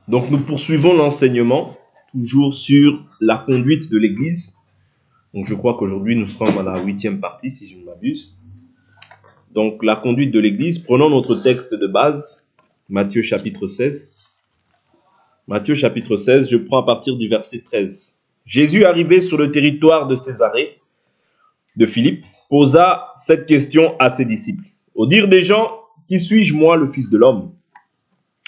Donc, nous poursuivons l'enseignement, toujours sur la conduite de l'Église. Donc, je crois qu'aujourd'hui, nous serons à la 8e partie, si je ne m'abuse. Donc, la conduite de l'Église. Prenons notre texte de base, Matthieu chapitre 16. Matthieu chapitre 16, je prends à partir du verset 13. Jésus, arrivé sur le territoire de Césarée, de Philippe, posa cette question à ses disciples. Au dire des gens, qui suis-je moi, le Fils de l'homme?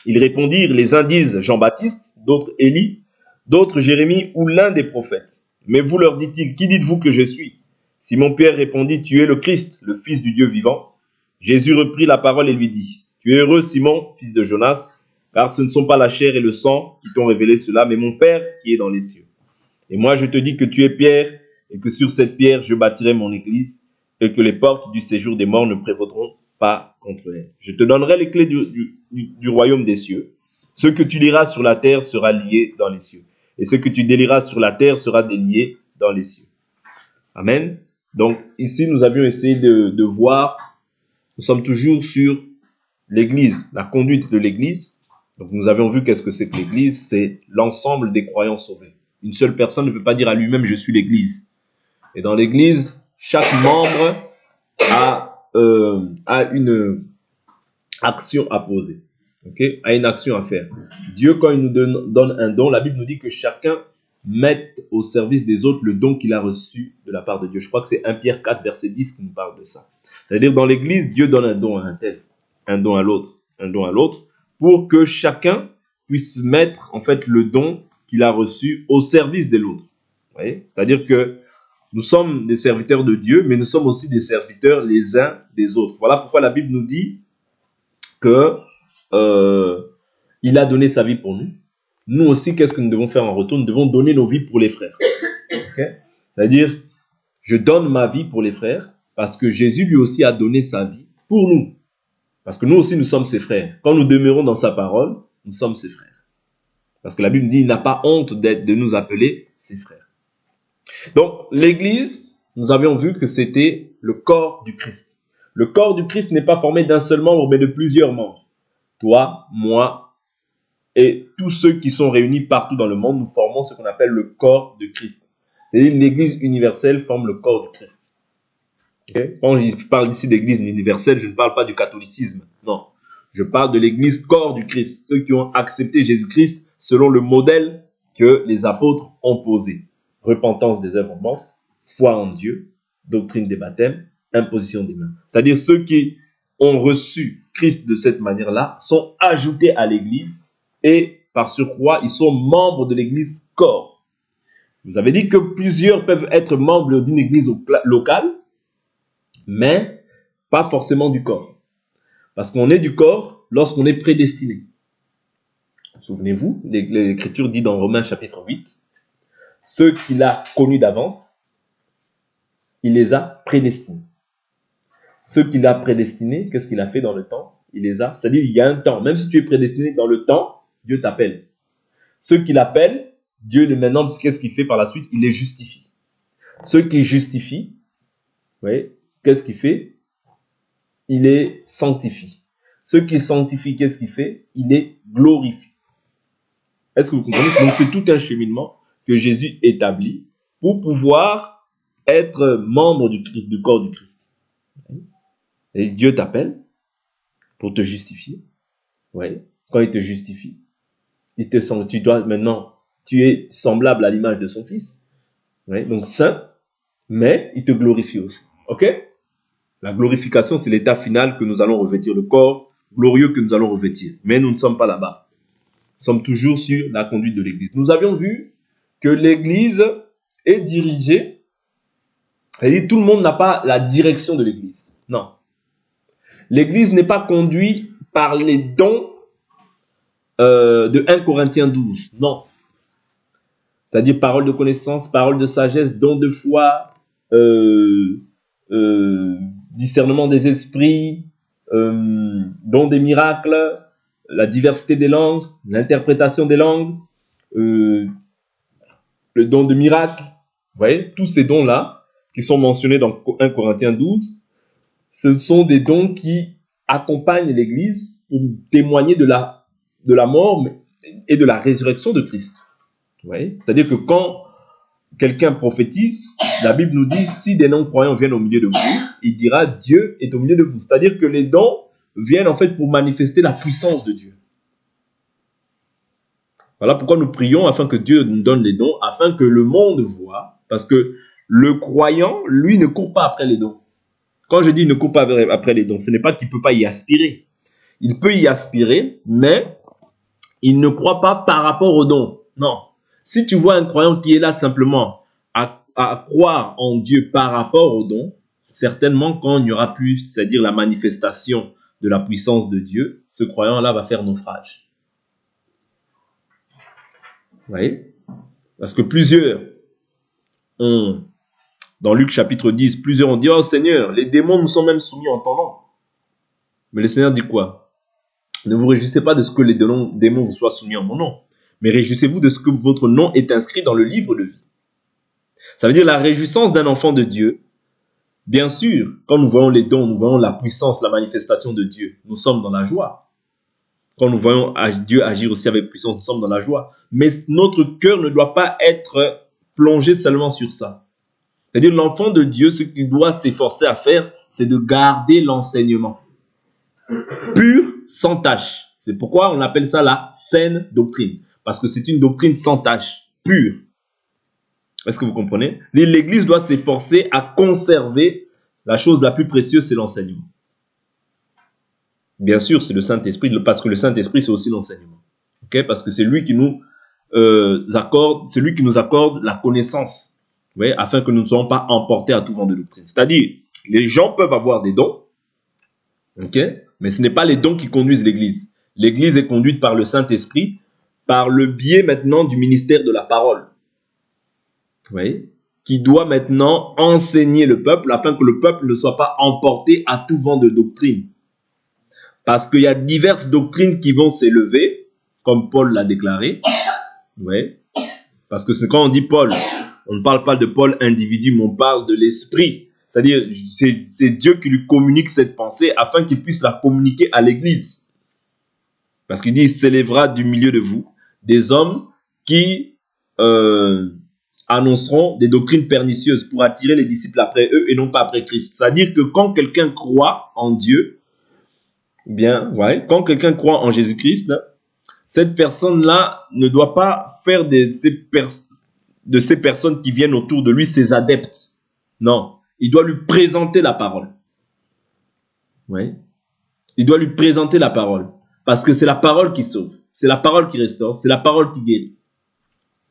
Ils répondirent, les uns disent Jean-Baptiste, d'autres Élie, d'autres Jérémie ou l'un des prophètes. Mais vous, leur dit-il, qui dites-vous que je suis? Simon-Pierre répondit, tu es le Christ, le Fils du Dieu vivant. Jésus reprit la parole et lui dit, tu es heureux, Simon, fils de Jonas, car ce ne sont pas la chair et le sang qui t'ont révélé cela, mais mon Père qui est dans les cieux. Et moi, je te dis que tu es Pierre, et que sur cette pierre, je bâtirai mon église, et que les portes du séjour des morts ne prévaudront pas contre elle. Je te donnerai les clés du royaume des cieux. Ce que tu liras sur la terre sera lié dans les cieux. Et ce que tu délieras sur la terre sera délié dans les cieux. Amen. Donc, ici, nous avions essayé de voir, nous sommes toujours sur l'église, la conduite de l'église. Donc, nous avions vu qu'est-ce que c'est que l'église, c'est l'ensemble des croyants sauvés. Une seule personne ne peut pas dire à lui-même, je suis l'église. Et dans l'église, chaque membre a une action à poser, a une action à faire. Dieu, quand il nous donne un don, la Bible nous dit que chacun mette au service des autres le don qu'il a reçu de la part de Dieu. Je crois que c'est 1 Pierre 4, verset 10 qui nous parle de ça. C'est-à-dire, dans l'église, Dieu donne un don à un tel, un don à l'autre, pour que chacun puisse mettre, en fait, le don qu'il a reçu au service de l'autre. Vous voyez? C'est-à-dire que nous sommes des serviteurs de Dieu, mais nous sommes aussi des serviteurs les uns des autres. Voilà pourquoi la Bible nous dit que il a donné sa vie pour nous. Nous aussi, qu'est-ce que nous devons faire en retour? Nous devons donner nos vies pour les frères. C'est-à-dire, je donne ma vie pour les frères parce que Jésus lui aussi a donné sa vie pour nous. Parce que nous aussi, nous sommes ses frères. Quand nous demeurons dans sa parole, nous sommes ses frères. Parce que la Bible dit, il n'a pas honte de nous appeler ses frères. Donc, l'Église, nous avions vu que c'était le corps du Christ. Le corps du Christ n'est pas formé d'un seul membre, mais de plusieurs membres. Toi, moi, et tous ceux qui sont réunis partout dans le monde, nous formons ce qu'on appelle le corps de Christ. C'est-à-dire l'Église universelle forme le corps du Christ. Quand je parle ici d'Église universelle, je ne parle pas du catholicisme. Non. Je parle de l'Église corps du Christ. Ceux qui ont accepté Jésus-Christ selon le modèle que les apôtres ont posé. Repentance des œuvres mortes, foi en Dieu, doctrine des baptêmes, imposition des mains. C'est-à-dire ceux qui ont reçu Christ de cette manière-là sont ajoutés à l'Église et par surcroît, ils sont membres de l'Église corps. Vous avez dit que plusieurs peuvent être membres d'une Église locale, mais pas forcément du corps. Parce qu'on est du corps lorsqu'on est prédestiné. Souvenez-vous, l'Écriture dit dans Romains chapitre 8, ceux qu'il a connus d'avance, il les a prédestinés. Ceux qu'il a prédestinés, qu'est-ce qu'il a fait dans le temps? Il les a, c'est-à-dire il y a un temps. Même si tu es prédestiné dans le temps, Dieu t'appelle. Ceux qu'il appelle, Dieu maintenant, qu'est-ce qu'il fait par la suite? Il les justifie. Ceux qu'il justifie, qu'est-ce qu'il fait? Il les sanctifie. Ceux qu'il sanctifie, qu'est-ce qu'il fait? Il les glorifie. Est-ce que vous comprenez? Donc c'est tout un cheminement que Jésus établit pour pouvoir être membre du Christ, du corps du Christ. Et Dieu t'appelle pour te justifier. Quand il te justifie, tu dois maintenant, tu es semblable à l'image de son Fils. Donc saint, mais il te glorifie aussi. La glorification, c'est l'état final que nous allons revêtir, le corps glorieux que nous allons revêtir. Mais nous ne sommes pas là-bas. Nous sommes toujours sur la conduite de l'Église. Nous avions vu que l'Église est dirigée, c'est-à-dire tout le monde n'a pas la direction de l'Église. Non. L'Église n'est pas conduite par les dons de 1 Corinthiens 12. Non. C'est-à-dire parole de connaissance, parole de sagesse, don de foi, discernement des esprits, don des miracles, la diversité des langues, l'interprétation des langues, le don de miracles. Vous voyez, tous ces dons-là qui sont mentionnés dans 1 Corinthiens 12, ce sont des dons qui accompagnent l'Église pour témoigner de la mort, et de la résurrection de Christ. Vous voyez? C'est-à-dire que quand quelqu'un prophétise, la Bible nous dit, si des non-croyants viennent au milieu de vous, il dira, Dieu est au milieu de vous. C'est-à-dire que les dons viennent en fait pour manifester la puissance de Dieu. Voilà pourquoi nous prions afin que Dieu nous donne les dons, afin que le monde voit, parce que le croyant, lui, ne court pas après les dons. Quand je dis ne court pas après les dons, ce n'est pas qu'il ne peut pas y aspirer. Il peut y aspirer, mais il ne croit pas par rapport aux dons. Non. Si tu vois un croyant qui est là simplement à croire en Dieu par rapport aux dons, certainement quand il n'y aura plus, c'est-à-dire la manifestation de la puissance de Dieu, ce croyant-là va faire naufrage. Vous voyez? Parce que plusieurs ont, dans Luc chapitre 10, plusieurs ont dit, oh Seigneur, les démons nous sont même soumis en ton nom. Mais le Seigneur dit quoi? Ne vous réjouissez pas de ce que les démons vous soient soumis en mon nom, mais réjouissez-vous de ce que votre nom est inscrit dans le livre de vie. Ça veut dire la réjouissance d'un enfant de Dieu. Bien sûr, quand nous voyons les dons, nous voyons la puissance, la manifestation de Dieu, nous sommes dans la joie. Quand nous voyons Dieu agir aussi avec puissance, nous sommes dans la joie. Mais notre cœur ne doit pas être plongé seulement sur ça. C'est-à-dire l'enfant de Dieu, ce qu'il doit s'efforcer à faire, c'est de garder l'enseignement pur, sans tache. C'est pourquoi on appelle ça la saine doctrine. Parce que c'est une doctrine sans tache, pure. Est-ce que vous comprenez? L'Église doit s'efforcer à conserver la chose la plus précieuse, c'est l'enseignement. Bien sûr, c'est le Saint-Esprit, parce que le Saint-Esprit, c'est aussi l'enseignement. Okay? Parce que c'est lui qui nous accorde la connaissance, vous voyez, afin que nous ne soyons pas emportés à tout vent de doctrine. C'est-à-dire, les gens peuvent avoir des dons, okay? Mais ce n'est pas les dons qui conduisent l'Église. L'Église est conduite par le Saint-Esprit, par le biais maintenant du ministère de la parole. Vous voyez? Qui doit maintenant enseigner le peuple afin que le peuple ne soit pas emporté à tout vent de doctrine. Parce qu'il y a diverses doctrines qui vont s'élever, comme Paul l'a déclaré. Ouais. Parce que c'est quand on dit Paul, on ne parle pas de Paul individu, mais on parle de l'esprit. C'est-à-dire, c'est Dieu qui lui communique cette pensée afin qu'il puisse la communiquer à l'Église. Parce qu'il dit, il s'élèvera du milieu de vous des hommes qui annonceront des doctrines pernicieuses pour attirer les disciples après eux et non pas après Christ. C'est-à-dire que quand quelqu'un croit en Dieu, bien, ouais, quand quelqu'un croit en Jésus-Christ, cette personne-là ne doit pas faire de ces personnes qui viennent autour de lui ses adeptes. Non, il doit lui présenter la parole. Ouais. Il doit lui présenter la parole. Parce que c'est la parole qui sauve, c'est la parole qui restaure, c'est la parole qui guérit.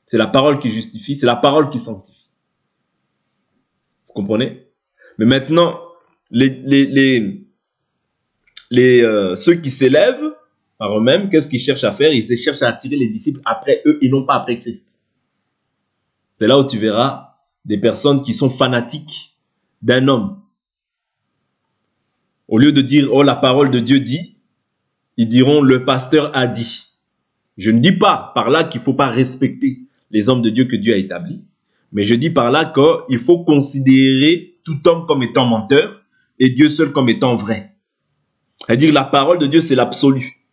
C'est la parole qui justifie, c'est la parole qui sanctifie. Vous comprenez? Mais maintenant, ceux qui s'élèvent par eux-mêmes, qu'est-ce qu'ils cherchent à faire? Ils cherchent à attirer les disciples après eux et non pas après Christ. C'est là où tu verras des personnes qui sont fanatiques d'un homme. Au lieu de dire « Oh, la parole de Dieu dit », ils diront « Le pasteur a dit ». Je ne dis pas par là qu'il ne faut pas respecter les hommes de Dieu que Dieu a établis, mais je dis par là qu'il faut considérer tout homme comme étant menteur et Dieu seul comme étant vrai. C'est-à-dire la parole de Dieu, c'est l'absolu.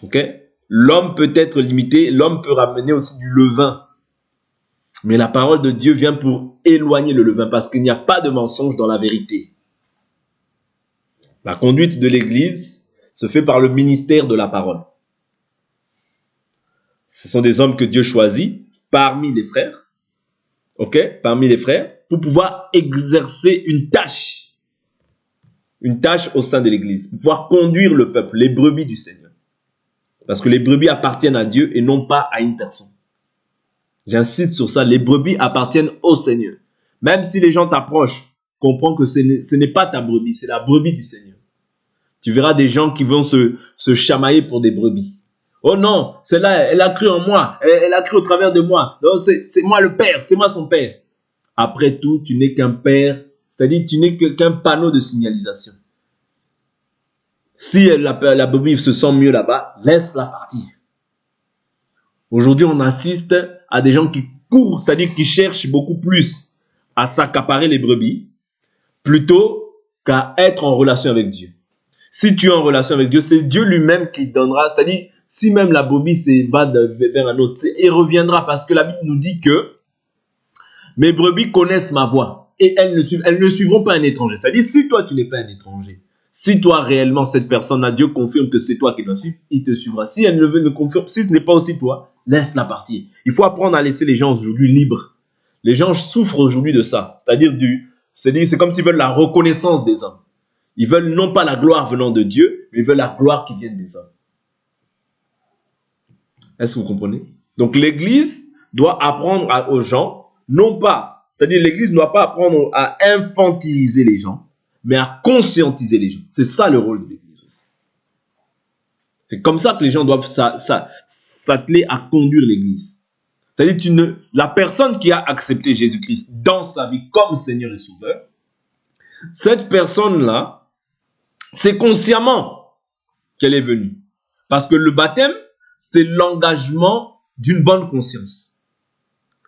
Okay? L'homme peut être limité, l'homme peut ramener aussi du levain. Mais la parole de Dieu vient pour éloigner le levain parce qu'il n'y a pas de mensonge dans la vérité. La conduite de l'Église se fait par le ministère de la parole. Ce sont des hommes que Dieu choisit parmi les frères, okay? Parmi les frères, pour pouvoir exercer une tâche au sein de l'Église, pour pouvoir conduire le peuple, les brebis du Seigneur. Parce que les brebis appartiennent à Dieu et non pas à une personne. J'insiste sur ça, les brebis appartiennent au Seigneur. Même si les gens t'approchent, comprends que ce n'est pas ta brebis, c'est la brebis du Seigneur. Tu verras des gens qui vont se chamailler pour des brebis. Oh non, celle-là, elle a cru en moi, elle a cru au travers de moi. Non, c'est moi le père, c'est moi son père. Après tout, tu n'es qu'un père, c'est-à-dire tu n'es qu'un panneau de signalisation. Si la brebis se sent mieux là-bas, laisse-la partir. Aujourd'hui, on assiste à des gens qui courent, c'est-à-dire qui cherchent beaucoup plus à s'accaparer les brebis, plutôt qu'à être en relation avec Dieu. Si tu es en relation avec Dieu, c'est Dieu lui-même qui donnera, c'est-à-dire si même la brebis va vers un autre, il reviendra parce que la Bible nous dit que mes brebis connaissent ma voix et elles ne suivront pas un étranger. C'est-à-dire, si toi, tu n'es pas un étranger, si toi, réellement, cette personne-là, Dieu confirme que c'est toi qui dois suivre, il te suivra. Si elle ne confirme, si ce n'est pas aussi toi, laisse-la partir. Il faut apprendre à laisser les gens aujourd'hui libres. Les gens souffrent aujourd'hui de ça. C'est comme s'ils veulent la reconnaissance des hommes. Ils veulent non pas la gloire venant de Dieu, mais ils veulent la gloire qui vient des hommes. Est-ce que vous comprenez? Donc l'Église doit apprendre aux gens, non pas, c'est-à-dire l'Église ne doit pas apprendre à infantiliser les gens, mais à conscientiser les gens. C'est ça le rôle de l'Église aussi. C'est comme ça que les gens doivent s'atteler à conduire l'Église. C'est-à-dire la personne qui a accepté Jésus-Christ dans sa vie comme Seigneur et Sauveur, cette personne-là, c'est consciemment qu'elle est venue. Parce que le baptême, c'est l'engagement d'une bonne conscience.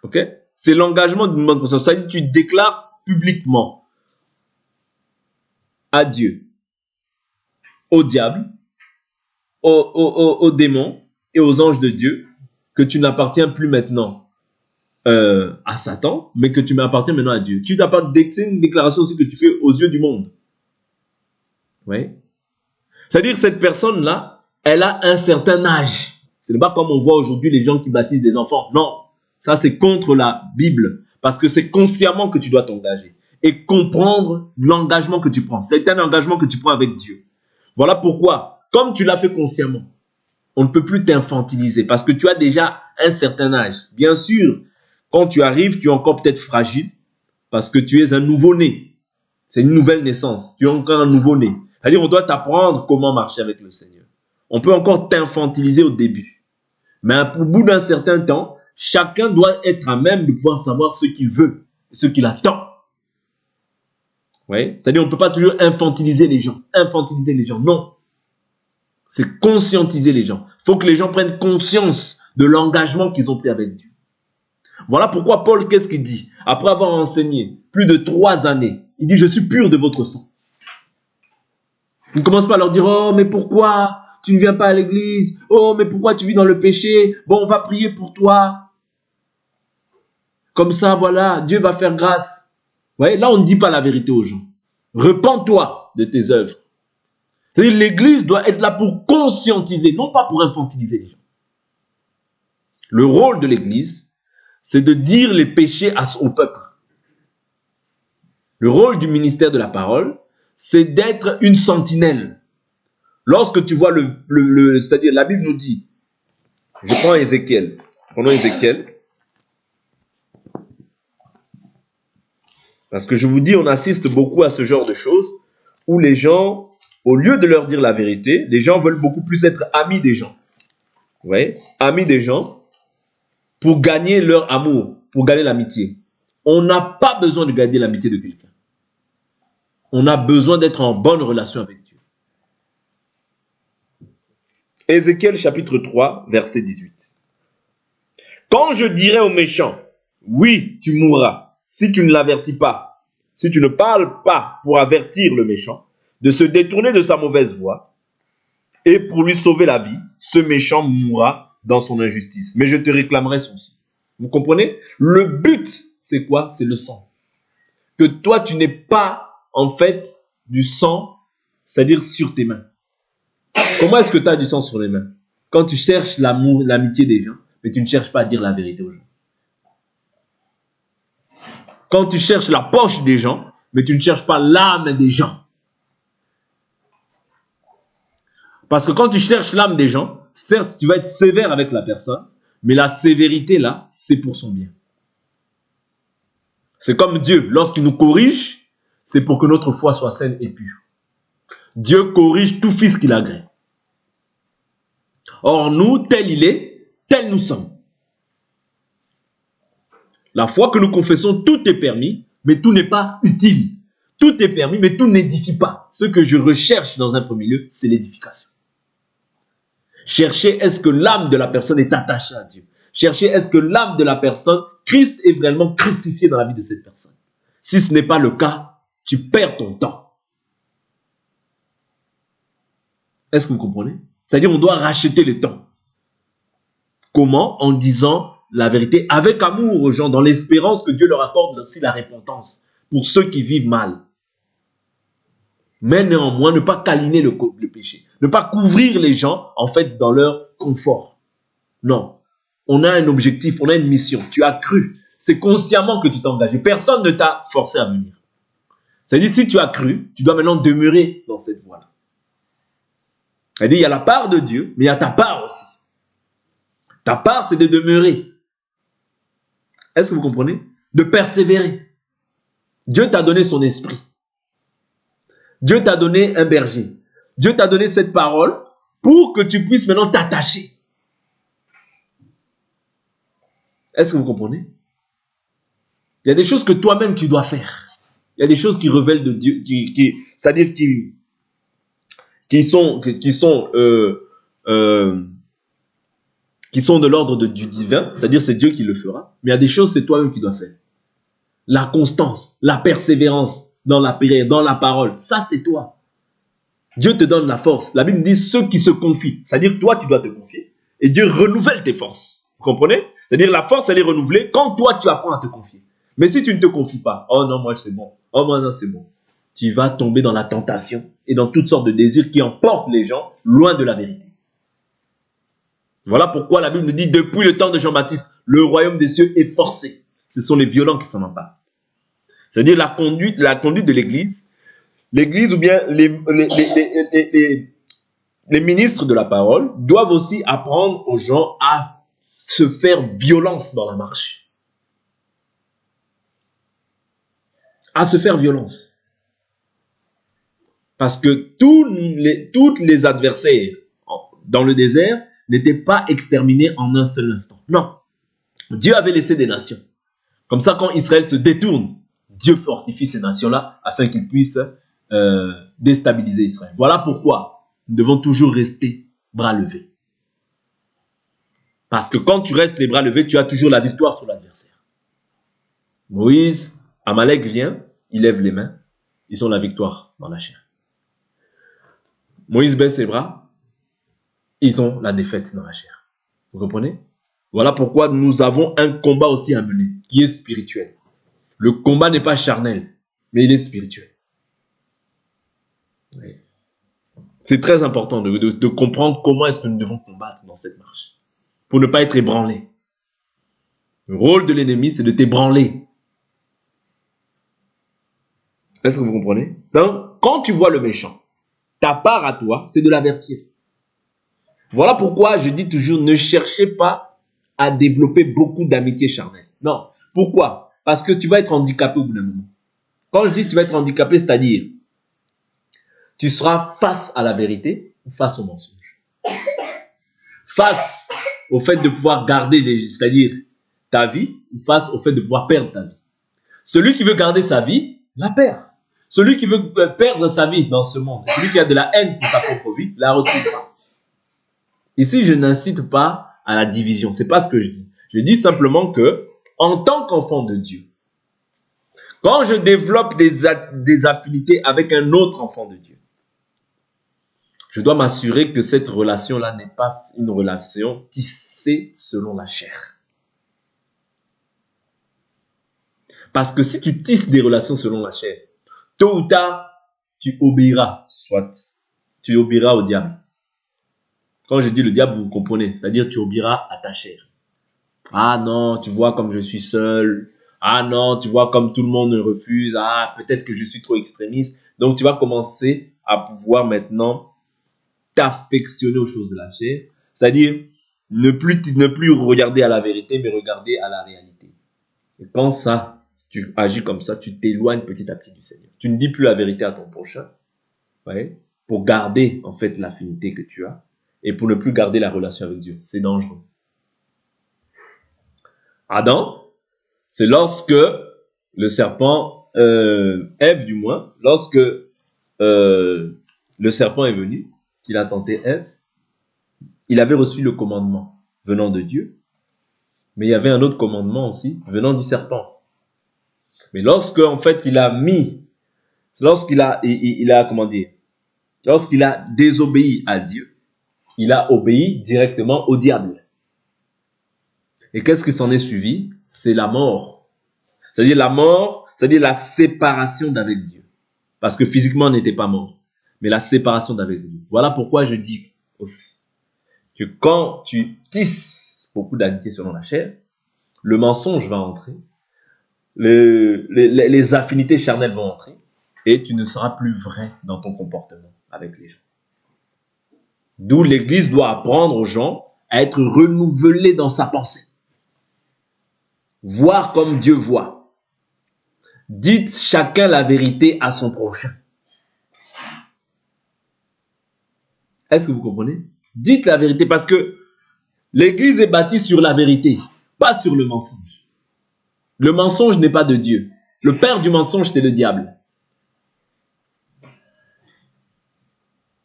Ok? C'est l'engagement d'une bonne conscience. C'est-à-dire que tu déclares publiquement à Dieu, au diable, aux démons et aux anges de Dieu que tu n'appartiens plus maintenant à Satan, mais que tu appartiens maintenant à Dieu. C'est une déclaration aussi que tu fais aux yeux du monde. Oui. C'est-à-dire que cette personne-là, elle a un certain âge. Ce n'est pas comme on voit aujourd'hui les gens qui baptisent des enfants. Non, ça c'est contre la Bible. Parce que c'est consciemment que tu dois t'engager. Et comprendre l'engagement que tu prends. C'est un engagement que tu prends avec Dieu. Voilà pourquoi, comme tu l'as fait consciemment, on ne peut plus t'infantiliser. Parce que tu as déjà un certain âge. Bien sûr, quand tu arrives, tu es encore peut-être fragile. Parce que tu es un nouveau-né. C'est une nouvelle naissance. Tu es encore un nouveau-né. C'est-à-dire on doit t'apprendre comment marcher avec le Seigneur. On peut encore t'infantiliser au début. Mais au bout d'un certain temps, chacun doit être à même de pouvoir savoir ce qu'il veut et ce qu'il attend. Oui? C'est-à-dire on ne peut pas toujours infantiliser les gens. Infantiliser les gens, non. C'est conscientiser les gens. Il faut que les gens prennent conscience de l'engagement qu'ils ont pris avec Dieu. Voilà pourquoi Paul, qu'est-ce qu'il dit? Après avoir enseigné plus de 3 années, il dit, je suis pur de votre sang. Il ne commence pas à leur dire, oh, mais pourquoi tu ne viens pas à l'église? Oh, mais pourquoi tu vis dans le péché? Bon, on va prier pour toi. Comme ça, voilà, Dieu va faire grâce. Vous voyez, là, on ne dit pas la vérité aux gens. Repends-toi de tes œuvres. C'est-à-dire, l'église doit être là pour conscientiser, non pas pour infantiliser les gens. Le rôle de l'église, c'est de dire les péchés au peuple. Le rôle du ministère de la parole, c'est d'être une sentinelle. Lorsque tu vois c'est-à-dire la Bible nous dit, je prends Ézéchiel, prenons Ézéchiel, parce que je vous dis, on assiste beaucoup à ce genre de choses, où les gens, au lieu de leur dire la vérité, les gens veulent beaucoup plus être amis des gens. Vous voyez? Amis des gens, pour gagner leur amour, pour gagner l'amitié. On n'a pas besoin de gagner l'amitié de quelqu'un. On a besoin d'être en bonne relation avec Dieu. Ézéchiel chapitre 3, verset 18. Quand je dirai aux méchants, oui, tu mourras, si tu ne l'avertis pas, si tu ne parles pas pour avertir le méchant, de se détourner de sa mauvaise voie, et pour lui sauver la vie, ce méchant mourra dans son injustice. Mais je te réclamerai son sang. Vous comprenez? Le but, c'est quoi? C'est le sang. Que toi, tu n'aies pas, en fait, du sang, c'est-à-dire sur tes mains. Comment est-ce que tu as du sang sur les mains? Quand tu cherches l'amour, l'amitié des gens, mais tu ne cherches pas à dire la vérité aux gens. Quand tu cherches la poche des gens, mais tu ne cherches pas l'âme des gens. Parce que quand tu cherches l'âme des gens, certes, tu vas être sévère avec la personne, mais la sévérité, là, c'est pour son bien. C'est comme Dieu, lorsqu'il nous corrige, c'est pour que notre foi soit saine et pure. Dieu corrige tout fils qu'il agrée. Or, nous, tel il est, tel nous sommes. La foi que nous confessons, tout est permis, mais tout n'est pas utile. Tout est permis, mais tout n'édifie pas. Ce que je recherche dans un premier lieu, c'est l'édification. Chercher est-ce que l'âme de la personne est attachée à Dieu. Chercher est-ce que l'âme de la personne, Christ est vraiment crucifié dans la vie de cette personne. Si ce n'est pas le cas, tu perds ton temps. Est-ce que vous comprenez? C'est-à-dire on doit racheter le temps. Comment? En disant la vérité avec amour aux gens, dans l'espérance que Dieu leur accorde aussi la repentance pour ceux qui vivent mal. Mais néanmoins, ne pas câliner le péché. Ne pas couvrir les gens, en fait, dans leur confort. Non. On a un objectif, on a une mission. Tu as cru. C'est consciemment que tu t'es engagé. Personne ne t'a forcé à venir. C'est-à-dire, si tu as cru, tu dois maintenant demeurer dans cette voie-là. C'est-à-dire, il y a la part de Dieu, mais il y a ta part aussi. Ta part, c'est de demeurer. Est-ce que vous comprenez? De persévérer. Dieu t'a donné son esprit. Dieu t'a donné un berger. Dieu t'a donné cette parole pour que tu puisses maintenant t'attacher. Est-ce que vous comprenez? Il y a des choses que toi-même tu dois faire. Il y a des choses qui révèlent de Dieu, c'est-à-dire qui sont de l'ordre du divin, c'est-à-dire c'est Dieu qui le fera. Mais il y a des choses c'est toi-même qui dois faire. La constance, la persévérance dans la prière, dans la parole, ça c'est toi. Dieu te donne la force. La Bible dit ceux qui se confient, c'est-à-dire toi tu dois te confier et Dieu renouvelle tes forces. Vous comprenez? C'est-à-dire la force elle est renouvelée quand toi tu apprends à te confier. Mais si tu ne te confies pas, oh non moi c'est bon, oh moi non c'est bon, tu vas tomber dans la tentation et dans toutes sortes de désirs qui emportent les gens loin de la vérité. Voilà pourquoi la Bible nous dit depuis le temps de Jean-Baptiste, le royaume des cieux est forcé. Ce sont les violents qui s'en emparent. C'est-à-dire la conduite de l'Église ou bien les ministres de la parole doivent aussi apprendre aux gens à se faire violence dans la marche. À se faire violence. Parce que tous les adversaires dans le désert n'étaient pas exterminés en un seul instant. Non. Dieu avait laissé des nations. Comme ça, quand Israël se détourne, Dieu fortifie ces nations-là afin qu'ils puissent déstabiliser Israël. Voilà pourquoi nous devons toujours rester bras levés. Parce que quand tu restes les bras levés, tu as toujours la victoire sur l'adversaire. Moïse, Amalek vient, il lève les mains, ils ont la victoire dans la chair. Moïse baisse les bras, ils ont la défaite dans la chair. Vous comprenez? Voilà pourquoi nous avons un combat aussi à mener, qui est spirituel. Le combat n'est pas charnel, mais il est spirituel. Oui. C'est très important de comprendre comment est-ce que nous devons combattre dans cette marche, pour ne pas être ébranlé. Le rôle de l'ennemi, c'est de t'ébranler. Est-ce que vous comprenez? Donc, quand tu vois le méchant, ta part à toi, c'est de l'avertir. Voilà pourquoi je dis toujours, ne cherchez pas à développer beaucoup d'amitié charnelle. Non. Pourquoi? Parce que tu vas être handicapé au bout d'un moment. Quand je dis que tu vas être handicapé, c'est-à-dire, tu seras face à la vérité ou face au mensonge. Face au fait de pouvoir garder, c'est-à-dire ta vie, ou face au fait de pouvoir perdre ta vie. Celui qui veut garder sa vie, la perd. Celui qui veut perdre sa vie dans ce monde, celui qui a de la haine pour sa propre vie, la retrouvera. Ici, je n'incite pas à la division. C'est pas ce que je dis. Je dis simplement que, en tant qu'enfant de Dieu, quand je développe des affinités avec un autre enfant de Dieu, je dois m'assurer que cette relation-là n'est pas une relation tissée selon la chair. Parce que si tu tisses des relations selon la chair, tôt ou tard, tu obéiras, soit tu obéiras au diable. Quand je dis le diable, vous comprenez, c'est-à-dire tu obéiras à ta chair. Ah non, tu vois comme je suis seul. Ah non, tu vois comme tout le monde me refuse. Ah, peut-être que je suis trop extrémiste. Donc tu vas commencer à pouvoir maintenant t'affectionner aux choses de la chair. C'est-à-dire ne plus regarder à la vérité, mais regarder à la réalité. Et quand ça, tu agis comme ça, tu t'éloignes petit à petit du Seigneur. Tu ne dis plus la vérité à ton prochain, ouais, pour garder en fait l'affinité que tu as et pour ne plus garder la relation avec Dieu. C'est dangereux. Adam, c'est lorsque le serpent, Ève du moins, lorsque le serpent est venu, qu'il a tenté Ève, il avait reçu le commandement venant de Dieu, mais il y avait un autre commandement aussi venant du serpent. Mais lorsque en fait lorsqu'il a désobéi à Dieu, il a obéi directement au diable. Et qu'est-ce qui s'en est suivi? C'est la mort. C'est-à-dire la mort, c'est-à-dire la séparation d'avec Dieu. Parce que physiquement, on n'était pas mort. Mais la séparation d'avec Dieu. Voilà pourquoi je dis aussi que quand tu tisses beaucoup d'amitié selon la chair, le mensonge va entrer, les affinités charnelles vont entrer, et tu ne seras plus vrai dans ton comportement avec les gens. D'où l'Église doit apprendre aux gens à être renouvelés dans sa pensée. Voir comme Dieu voit. Dites chacun la vérité à son prochain. Est-ce que vous comprenez? Dites la vérité parce que l'Église est bâtie sur la vérité, pas sur le mensonge. Le mensonge n'est pas de Dieu. Le père du mensonge, c'est le diable.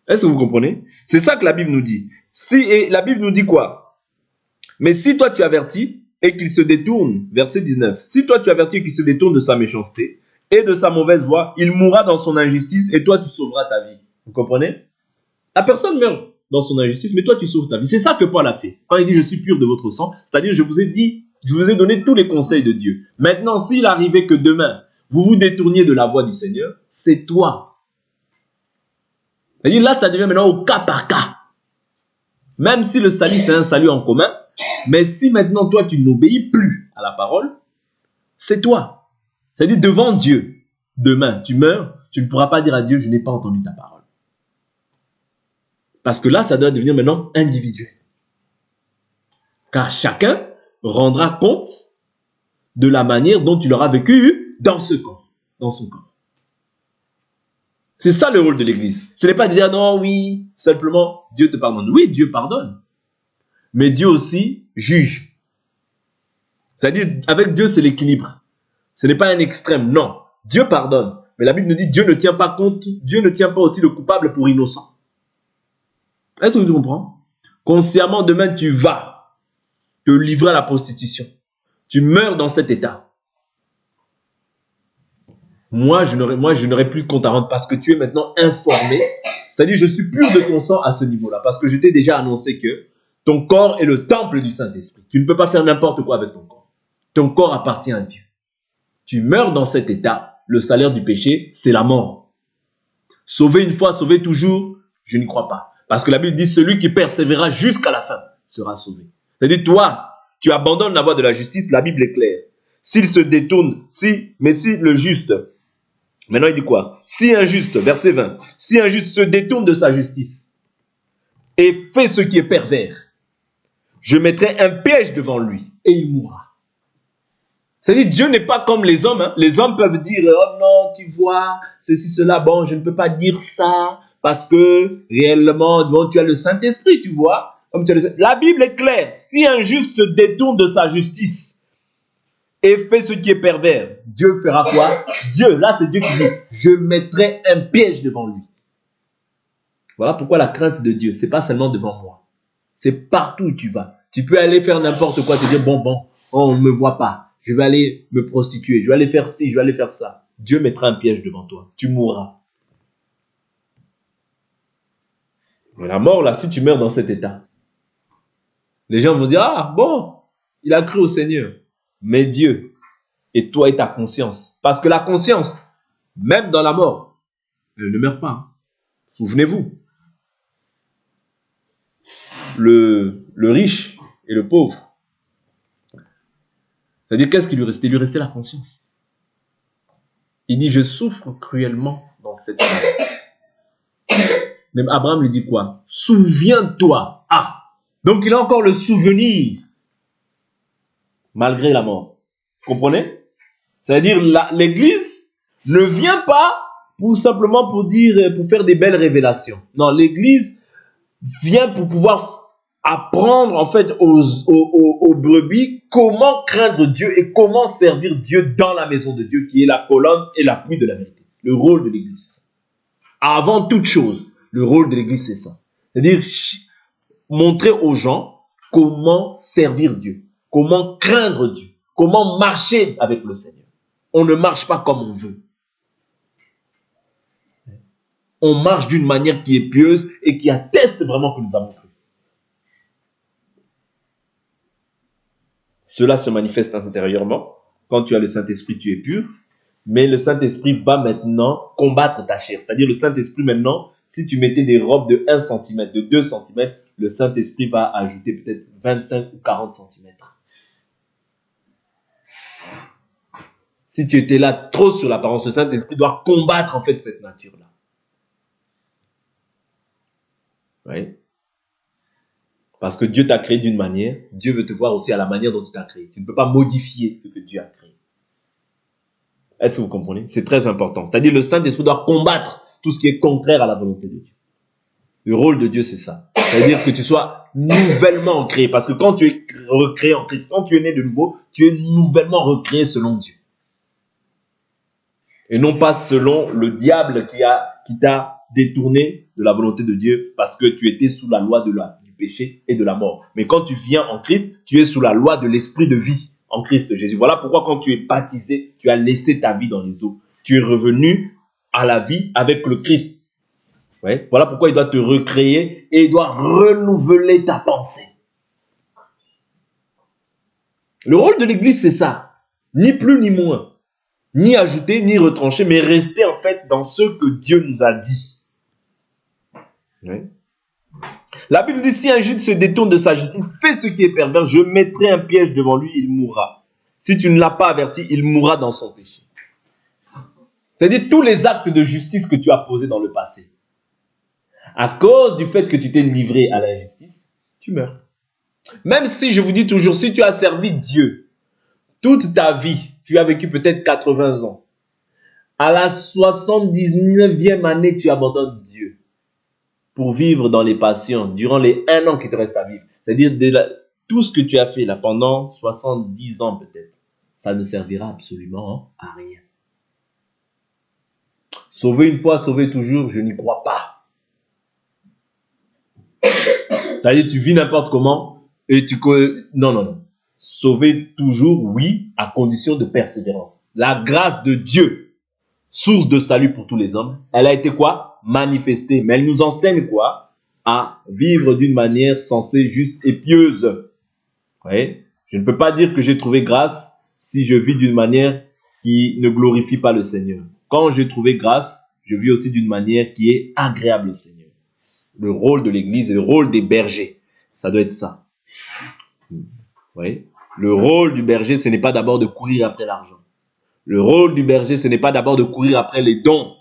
Est-ce que vous comprenez? C'est ça que la Bible nous dit. Et la Bible nous dit quoi? Mais si toi tu avertis et qu'il se détourne, verset 19, si toi tu avertis et qu'il se détourne de sa méchanceté et de sa mauvaise voie, il mourra dans son injustice et toi tu sauveras ta vie. Vous comprenez? La personne meurt dans son injustice, mais toi tu sauves ta vie. C'est ça que Paul a fait. Quand il dit je suis pur de votre sang, c'est-à-dire je vous ai donné tous les conseils de Dieu. Maintenant, s'il arrivait que demain, vous vous détourniez de la voie du Seigneur, c'est toi. C'est-à-dire là, ça devient maintenant au cas par cas. Même si le salut, c'est un salut en commun, mais si maintenant toi, tu n'obéis plus à la parole, c'est toi. C'est-à-dire devant Dieu, demain, tu meurs, tu ne pourras pas dire à Dieu, je n'ai pas entendu ta parole. Parce que là, ça doit devenir maintenant individuel. Car chacun rendra compte de la manière dont il aura vécu dans ce corps, dans son corps. C'est ça le rôle de l'Église. Ce n'est pas de dire non, oui, simplement Dieu te pardonne. Oui, Dieu pardonne. Mais Dieu aussi juge. C'est-à-dire, avec Dieu, c'est l'équilibre. Ce n'est pas un extrême, non. Dieu pardonne. Mais la Bible nous dit Dieu ne tient pas compte, Dieu ne tient pas aussi le coupable pour innocent. Est-ce que tu comprends? Consciemment, demain, tu vas te livrer à la prostitution. Tu meurs dans cet état. Moi, je n'aurai plus de compte à rendre parce que tu es maintenant informé. C'est-à-dire, je suis pur de ton sang à ce niveau-là. Parce que je t'ai déjà annoncé que ton corps est le temple du Saint-Esprit. Tu ne peux pas faire n'importe quoi avec ton corps. Ton corps appartient à Dieu. Tu meurs dans cet état. Le salaire du péché, c'est la mort. Sauver une fois, sauver toujours, je n'y crois pas. Parce que la Bible dit, celui qui persévérera jusqu'à la fin sera sauvé. C'est-à-dire, toi, tu abandonnes la voie de la justice, la Bible est claire. S'il se détourne, mais si le juste... Maintenant, il dit quoi? Si un juste, verset 20, si un juste se détourne de sa justice et fait ce qui est pervers, je mettrai un piège devant lui et il mourra. C'est-à-dire, Dieu n'est pas comme les hommes. Hein. Les hommes peuvent dire, oh non, tu vois, ceci, cela, bon, je ne peux pas dire ça parce que réellement, bon, tu as le Saint-Esprit, tu vois. Comme tu as La Bible est claire. Si un juste se détourne de sa justice et fait ce qui est pervers, Dieu fera quoi? Dieu, là c'est Dieu qui dit, je mettrai un piège devant lui. Voilà pourquoi la crainte de Dieu, c'est pas seulement devant moi. C'est partout où tu vas. Tu peux aller faire n'importe quoi, te dire, bon, on ne me voit pas. Je vais aller me prostituer, je vais aller faire ci, je vais aller faire ça. Dieu mettra un piège devant toi. Tu mourras. Mais la mort, là, si tu meurs dans cet état, les gens vont dire, ah bon, il a cru au Seigneur. Mais Dieu, et toi et ta conscience. Parce que la conscience, même dans la mort, elle ne meurt pas. Souvenez-vous. Le riche et le pauvre. C'est-à-dire, qu'est-ce qui lui restait? Il lui restait la conscience. Il dit, je souffre cruellement dans cette mort. Même Abraham lui dit quoi? Souviens-toi. Ah, donc il a encore le souvenir malgré la mort. Vous comprenez? C'est-à-dire, l'Église ne vient pas simplement pour faire des belles révélations. Non, l'Église vient pour pouvoir apprendre en fait aux brebis comment craindre Dieu et comment servir Dieu dans la maison de Dieu qui est la colonne et l'appui de la vérité. Le rôle de l'Église, c'est ça. Avant toute chose, le rôle de l'Église, c'est ça. C'est-à-dire montrer aux gens comment servir Dieu, comment craindre Dieu, comment marcher avec le Seigneur. On ne marche pas comme on veut. On marche d'une manière qui est pieuse et qui atteste vraiment que nous avons cru. Cela se manifeste intérieurement. Quand tu as le Saint-Esprit, tu es pur. Mais le Saint-Esprit va maintenant combattre ta chair. C'est-à-dire le Saint-Esprit maintenant, si tu mettais des robes de 1 cm, de 2 cm, le Saint-Esprit va ajouter peut-être 25 ou 40 cm. Si tu étais là trop sur l'apparence, le Saint-Esprit doit combattre en fait cette nature-là. Oui. Parce que Dieu t'a créé d'une manière, Dieu veut te voir aussi à la manière dont il t'a créé. Tu ne peux pas modifier ce que Dieu a créé. Est-ce que vous comprenez? C'est très important. C'est-à-dire le Saint-Esprit doit combattre tout ce qui est contraire à la volonté de Dieu. Le rôle de Dieu, c'est ça. C'est-à-dire que tu sois nouvellement créé. Parce que quand tu es recréé en Christ, quand tu es né de nouveau, tu es nouvellement recréé selon Dieu. Et non pas selon le diable qui t'a détourné de la volonté de Dieu parce que tu étais sous la loi du péché et de la mort. Mais quand tu viens en Christ, tu es sous la loi de l'esprit de vie en Christ Jésus. Voilà pourquoi quand tu es baptisé, tu as laissé ta vie dans les eaux. Tu es revenu à la vie avec le Christ. Ouais. Voilà pourquoi il doit te recréer et il doit renouveler ta pensée. Le rôle de l'Église, c'est ça. Ni plus ni moins. Ni ajouter, ni retrancher, mais rester en fait dans ce que Dieu nous a dit. Oui. La Bible dit, si un juge se détourne de sa justice, fait ce qui est pervers, je mettrai un piège devant lui, il mourra. Si tu ne l'as pas averti, il mourra dans son péché. C'est-à-dire tous les actes de justice que tu as posés dans le passé. À cause du fait que tu t'es livré à l'injustice, tu meurs. Même si je vous dis toujours, si tu as servi Dieu toute ta vie, tu as vécu peut-être 80 ans. À la 79e année, tu abandonnes Dieu pour vivre dans les passions durant les 1 an qui te reste à vivre. C'est-à-dire tout ce que tu as fait là pendant 70 ans peut-être, ça ne servira absolument à rien. Sauver une fois, sauver toujours, je n'y crois pas. C'est-à-dire tu vis n'importe comment et non. Sauver toujours, oui, à condition de persévérance. La grâce de Dieu, source de salut pour tous les hommes, elle a été quoi? Manifestée. Mais elle nous enseigne quoi? À vivre d'une manière sensée, juste et pieuse. Vous voyez? Je ne peux pas dire que j'ai trouvé grâce si je vis d'une manière qui ne glorifie pas le Seigneur. Quand j'ai trouvé grâce, je vis aussi d'une manière qui est agréable au Seigneur. Le rôle de l'Église et le rôle des bergers, ça doit être ça. Vous voyez? Le rôle du berger, ce n'est pas d'abord de courir après l'argent. Le rôle du berger, ce n'est pas d'abord de courir après les dons.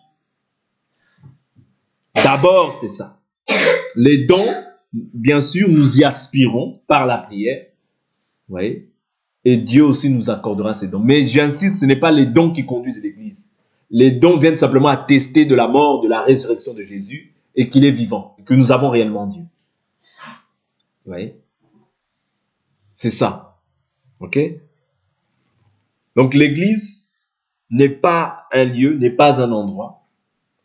D'abord, c'est ça. Les dons, bien sûr, nous y aspirons par la prière. Vous voyez? Et Dieu aussi nous accordera ces dons. Mais j'insiste, ce n'est pas les dons qui conduisent l'Église. Les dons viennent simplement attester de la mort, de la résurrection de Jésus et qu'il est vivant, et que nous avons réellement Dieu. Vous voyez? C'est ça. Ok? Donc l'Église n'est pas un lieu, n'est pas un endroit,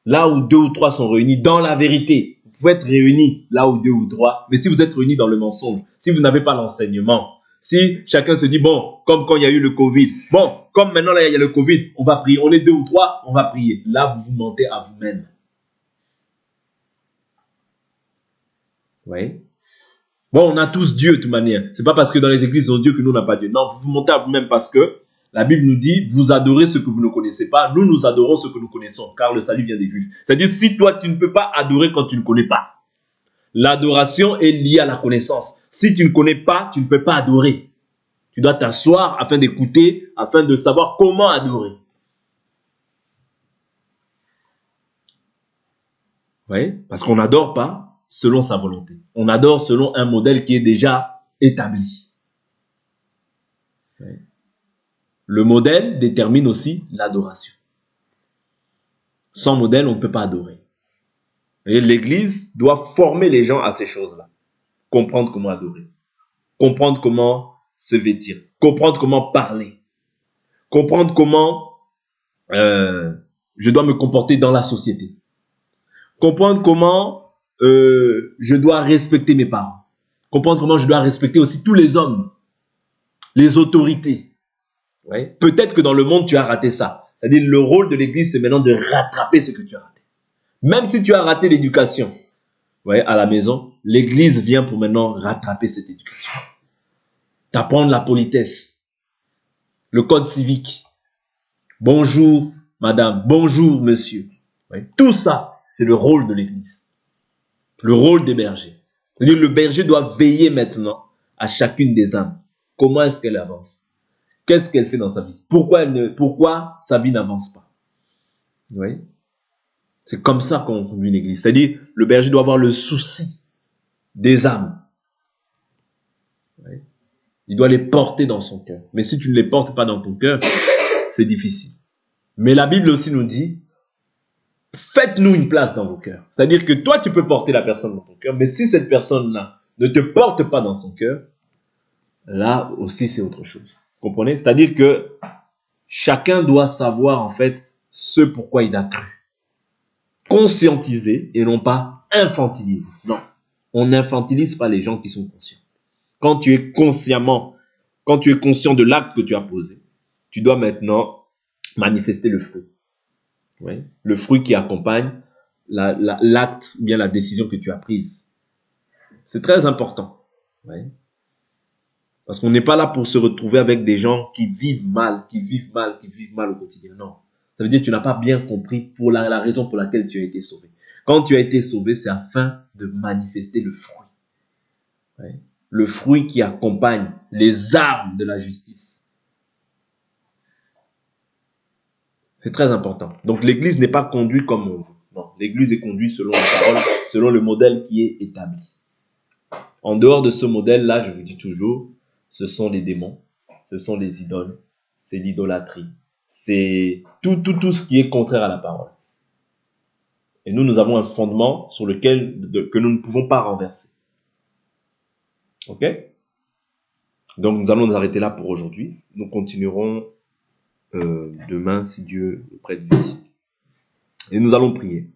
là où 2 ou 3 sont réunis dans la vérité. Vous pouvez être réunis là où 2 ou 3, mais si vous êtes réunis dans le mensonge, si vous n'avez pas l'enseignement, si chacun se dit, bon, comme quand il y a eu le Covid, bon, comme maintenant là il y a le Covid, on va prier, on est 2 ou 3, on va prier. Là, vous vous mentez à vous-même. Vous voyez? Bon, on a tous Dieu de toute manière. C'est pas parce que dans les églises, ils ont Dieu que nous, on n'a pas Dieu. Non, vous vous mentez à vous-même parce que la Bible nous dit, vous adorez ce que vous ne connaissez pas. Nous, nous adorons ce que nous connaissons, car le salut vient des Juifs. C'est-à-dire, si toi, tu ne peux pas adorer quand tu ne connais pas. L'adoration est liée à la connaissance. Si tu ne connais pas, tu ne peux pas adorer. Tu dois t'asseoir afin d'écouter, afin de savoir comment adorer. Vous voyez? Parce qu'on n'adore pas selon sa volonté. On adore selon un modèle qui est déjà établi. Vous voyez? Le modèle détermine aussi l'adoration. Sans modèle, on ne peut pas adorer. Et l'Église doit former les gens à ces choses-là. Comprendre comment adorer. Comprendre comment se vêtir. Comprendre comment parler. Comprendre comment je dois me comporter dans la société. Comprendre comment je dois respecter mes parents. Comprendre comment je dois respecter aussi tous les hommes. Les autorités. Ouais. Peut-être que dans le monde, tu as raté ça. C'est-à-dire le rôle de l'Église, c'est maintenant de rattraper ce que tu as raté. Même si tu as raté l'éducation, ouais, à la maison, l'Église vient pour maintenant rattraper cette éducation. t'apprendre la politesse, le code civique. Bonjour, madame. Bonjour, monsieur. Oui. Tout ça, c'est le rôle de l'Église. Le rôle des bergers. C'est-à-dire le berger doit veiller maintenant à chacune des âmes. Comment est-ce qu'elle avance? Qu'est-ce qu'elle fait dans sa vie? Pourquoi sa vie n'avance pas? Oui. C'est comme ça qu'on conduit une église. C'est-à-dire, le berger doit avoir le souci des âmes. Oui. Il doit les porter dans son cœur. Mais si tu ne les portes pas dans ton cœur, c'est difficile. Mais la Bible aussi nous dit, faites-nous une place dans vos cœurs. C'est-à-dire que toi, tu peux porter la personne dans ton cœur, mais si cette personne-là ne te porte pas dans son cœur, là aussi, c'est autre chose. Vous comprenez? C'est-à-dire que chacun doit savoir, en fait, ce pourquoi il a cru. Conscientiser et non pas infantiliser. Non, on n'infantilise pas les gens qui sont conscients. Quand tu es conscient de l'acte que tu as posé, tu dois maintenant manifester le fruit. Oui. Le fruit qui accompagne l'acte, bien la décision que tu as prise. C'est très important. Oui. Parce qu'on n'est pas là pour se retrouver avec des gens qui vivent mal au quotidien. Non. Ça veut dire que tu n'as pas bien compris pour la raison pour laquelle tu as été sauvé. Quand tu as été sauvé, c'est afin de manifester le fruit. Oui. Le fruit qui accompagne les armes de la justice. C'est très important. Donc l'église n'est pas conduite comme on veut. Non, l'église est conduite selon la parole, selon le modèle qui est établi. En dehors de ce modèle-là, je vous dis toujours, ce sont les démons, ce sont les idoles, c'est l'idolâtrie, c'est tout ce qui est contraire à la parole. Et nous avons un fondement sur lequel que nous ne pouvons pas renverser. Ok? Donc nous allons nous arrêter là pour aujourd'hui. Nous continuerons demain si Dieu nous prête vie. Et nous allons prier.